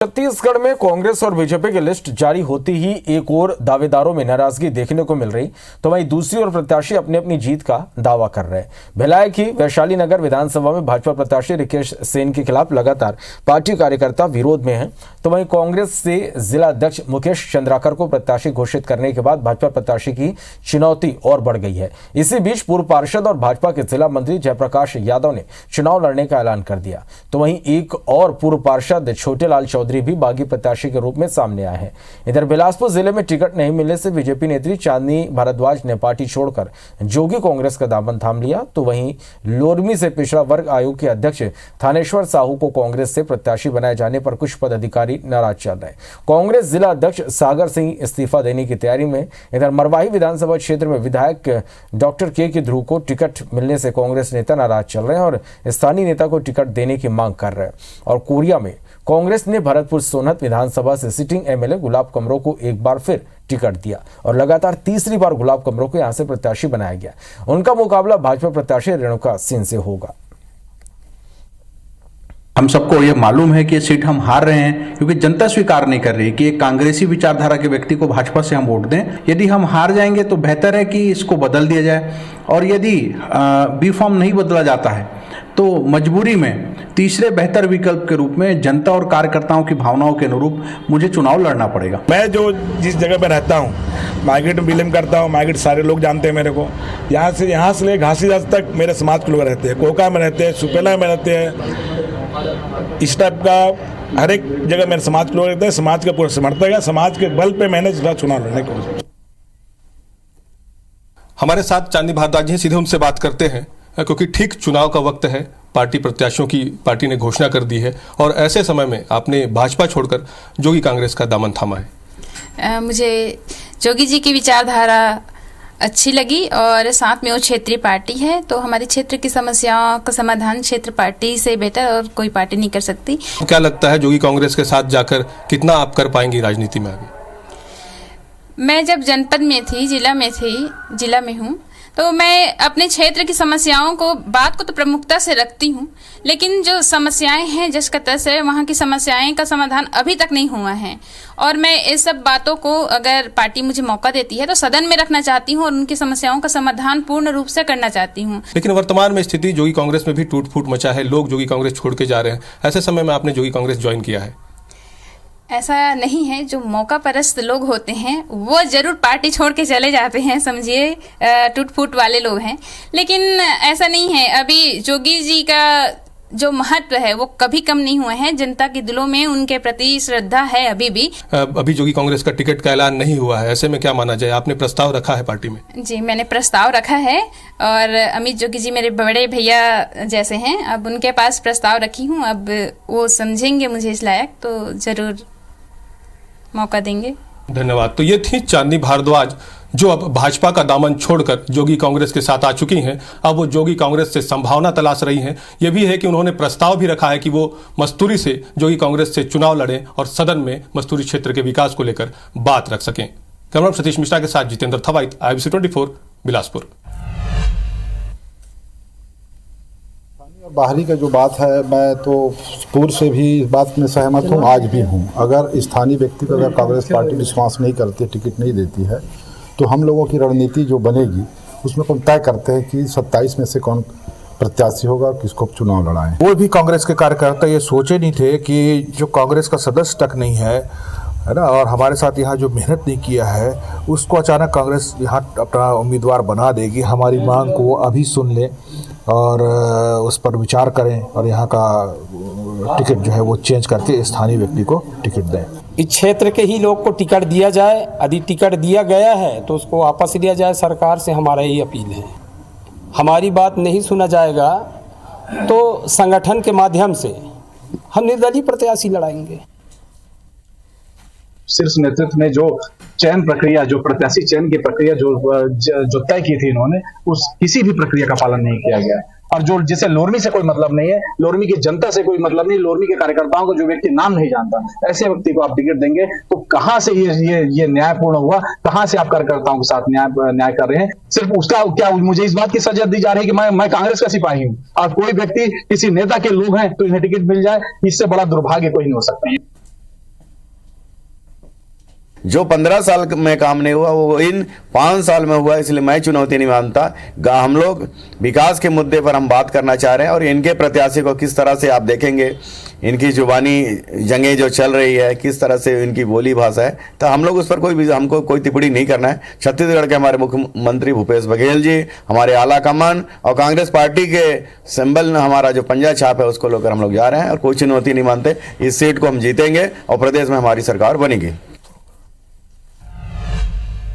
छत्तीसगढ़ में कांग्रेस और बीजेपी की लिस्ट जारी होती ही एक और दावेदारों में नाराजगी देखने को मिल रही, तो वहीं दूसरी ओर प्रत्याशी अपनी अपनी जीत का दावा कर रहे हैं। भिलाई की वैशाली नगर विधानसभा में भाजपा प्रत्याशी रिकेश सेन के खिलाफ लगातार पार्टी कार्यकर्ता विरोध में हैं, तो वहीं कांग्रेस से जिला अध्यक्ष मुकेश चंद्राकर को प्रत्याशी घोषित करने के बाद भाजपा प्रत्याशी की चुनौती और बढ़ गई है। इसी बीच पूर्व पार्षद और भाजपा के जिला मंत्री जयप्रकाश यादव ने चुनाव लड़ने का ऐलान कर दिया, तो वहीं एक और पूर्व पार्षद छोटेलाल चौधरी भी बागी प्रत्याशी के रूप में सामने आए हैं। इधर बिलासपुर जिले में टिकट नहीं मिलने से बीजेपी नेत्री चांदनी भारद्वाज ने पार्टी छोड़कर जोगी कांग्रेस का दामन थाम लिया, तो वहीं लोरमी से पिछड़ा वर्ग आयोग के अध्यक्ष थानेश्वर साहू को कांग्रेस से प्रत्याशी बनाए जाने पर कुछ पदाधिकारी नाराज चल रहे हैं। कांग्रेस जिला अध्यक्ष सागर सिंह इस्तीफा देने की तैयारी में। इधर मरवाही विधानसभा क्षेत्र में विधायक डॉक्टर के ध्रुव को टिकट मिलने से कांग्रेस नेता नाराज चल रहे हैं और स्थानीय नेता को टिकट देने की मांग कर रहे हैं। और कोरिया में कांग्रेस ने भरतपुर सोनहत विधानसभा से सिटिंग एमएलए गुलाब कमरो को एक बार फिर टिकट दिया और लगातार तीसरी बार गुलाब कमरो को यहां से प्रत्याशी बनाया गया। उनका मुकाबला भाजपा प्रत्याशी रेणुका सिंह से होगा। हम सबको ये मालूम है कि ये सीट हम हार रहे हैं क्योंकि जनता स्वीकार नहीं कर रही कि एक कांग्रेसी विचारधारा के व्यक्ति को भाजपा से हम वोट दें। यदि हम हार जाएंगे तो बेहतर है कि इसको बदल दिया जाए, और यदि बी फॉर्म नहीं बदला जाता है तो मजबूरी में तीसरे बेहतर विकल्प के रूप में जनता और कार्यकर्ताओं की भावनाओं के अनुरूप मुझे चुनाव लड़ना पड़ेगा। मैं जिस जगह पे रहता हूँ, मार्केट में बिलिंग करता हूँ, मार्केट सारे लोग जानते हैं मेरे को। यहाँ से ले घासीदास तक मेरे समाज के लोग रहते हैं, कोका में रहते हैं, सुपेला में रहते हैं। इस टाइप का हर एक जगह मेरे समाज के लोग रहते हैं। समाज का पूरा समर्थक है, समाज के बल पे मैंने इस बार चुनाव लड़ने की कोशिश। हमारे साथ चांदनी भारद्वाज जी, सीधे उनसे बात करते हैं क्योंकि ठीक चुनाव का वक्त है, पार्टी प्रत्याशियों की पार्टी ने घोषणा कर दी है और ऐसे समय में आपने भाजपा छोड़कर जोगी कांग्रेस का दामन थामा है। मुझे जोगी जी की विचारधारा अच्छी लगी और साथ में वो क्षेत्रीय पार्टी है, तो हमारे क्षेत्र की समस्याओं का समाधान क्षेत्र पार्टी से बेहतर और कोई पार्टी नहीं कर सकती। क्या लगता है जोगी कांग्रेस के साथ जाकर कितना आप कर पाएंगी राजनीति में आगे? मैं जब जनपद में थी, जिला में हूँ, तो मैं अपने क्षेत्र की समस्याओं को बात को तो प्रमुखता से रखती हूँ, लेकिन जो समस्याएं हैं जस का तस है, वहाँ की समस्याएं का समाधान अभी तक नहीं हुआ है। और मैं इस सब बातों को अगर पार्टी मुझे मौका देती है तो सदन में रखना चाहती हूँ और उनकी समस्याओं का समाधान पूर्ण रूप से करना चाहती हूँ। लेकिन वर्तमान में स्थिति जोगी कांग्रेस में भी टूट फूट मचा है, लोग जोगी कांग्रेस छोड़ के जा रहे हैं। ऐसे समय में आपने जोगी कांग्रेस ज्वाइन किया है। ऐसा नहीं है, जो मौका परस्त लोग होते हैं वो जरूर पार्टी छोड़ के चले जाते हैं, समझिए टूट फूट वाले लोग हैं, लेकिन ऐसा नहीं है। अभी जोगी जी का जो महत्व है वो कभी कम नहीं हुआ है। जनता के दिलों में उनके प्रति श्रद्धा है अभी भी। अभी जोगी कांग्रेस का टिकट का ऐलान नहीं हुआ है, ऐसे में क्या माना जाए? आपने प्रस्ताव रखा है पार्टी में? जी, मैंने प्रस्ताव रखा है और अमित जोगी जी मेरे बड़े भैया जैसे हैं, अब उनके पास प्रस्ताव रखी हूँ। अब वो समझेंगे मुझे इस लायक तो जरूर मौका देंगे। धन्यवाद। तो ये थी चांदनी भारद्वाज, जो अब भाजपा का दामन छोड़कर जोगी कांग्रेस के साथ आ चुकी हैं। अब वो जोगी कांग्रेस से संभावना तलाश रही हैं। ये भी है कि उन्होंने प्रस्ताव भी रखा है कि वो मस्तूरी से जोगी कांग्रेस से चुनाव लड़ें और सदन में मस्तूरी क्षेत्र के विकास को लेकर बात रख सकें। कैमरा सतीश मिश्रा के साथ जितेंद्र थवाइत, IBC 24 बिलासपुर। बाहरी का जो बात है, मैं तो पूर्व से भी इस बात में सहमत हूँ, आज भी हूँ। अगर स्थानीय व्यक्ति को अगर कांग्रेस पार्टी विश्वास नहीं करती, टिकट नहीं देती है, तो हम लोगों की रणनीति जो बनेगी उसमें हम तय करते हैं कि 27 में से कौन प्रत्याशी होगा और किसको चुनाव लड़ाएं। वो भी कांग्रेस के कार्यकर्ता ये सोचे नहीं थे कि जो कांग्रेस का सदस्य तक नहीं है ना, और हमारे साथ यहाँ जो मेहनत नहीं किया है उसको अचानक कांग्रेस यहाँ अपना उम्मीदवार बना देगी। हमारी मांग को वो अभी सुन ले और उस पर विचार करें और यहाँ का टिकट जो है वो चेंज करके स्थानीय व्यक्ति को टिकट दें। इस क्षेत्र के ही लोग को टिकट दिया जाए। यदि टिकट दिया गया है तो उसको वापस लिया जाए। सरकार से हमारा यही अपील है। हमारी बात नहीं सुना जाएगा तो संगठन के माध्यम से हम निर्दलीय प्रत्याशी लड़ाएंगे। शीर्ष नेतृत्व ने जो चयन प्रक्रिया, जो प्रत्याशी चयन की प्रक्रिया जो तय की थी, इन्होंने उस किसी भी प्रक्रिया का पालन नहीं किया गया। और जो जिसे लोरमी से कोई मतलब नहीं है, लोरमी की जनता से कोई मतलब नहीं, लोरमी के कार्यकर्ताओं को जो व्यक्ति नाम नहीं जानता, ऐसे व्यक्ति को आप टिकट देंगे तो कहां से ये न्यायपूर्ण हुआ? कहां से आप कार्यकर्ताओं के साथ न्याय कर रहे हैं? सिर्फ उसका क्या मुझे इस बात की सजा दी जा रही है कि मैं कांग्रेस का सिपाही हूं और कोई व्यक्ति किसी नेता के लोग हैं तो इन्हें टिकट मिल जाए? इससे बड़ा दुर्भाग्य कोई नहीं हो सकता है। जो 15 साल में काम नहीं हुआ वो इन 5 साल में हुआ, इसलिए मैं चुनौती नहीं मानता। हम लोग विकास के मुद्दे पर हम बात करना चाह रहे हैं और इनके प्रत्याशी को किस तरह से आप देखेंगे, इनकी जुबानी जंगें जो चल रही है, किस तरह से इनकी बोली भाषा है, तो हम लोग उस पर हमको कोई टिप्पणी नहीं करना है। छत्तीसगढ़ के हमारे मुख्यमंत्री भूपेश बघेल जी, हमारे आला कमान और कांग्रेस पार्टी के सिंबल हमारा जो पंजा छाप है उसको लेकर हम लोग जा रहे हैं और कोई चुनौती नहीं मानते। इस सीट को हम जीतेंगे और प्रदेश में हमारी सरकार बनेगी।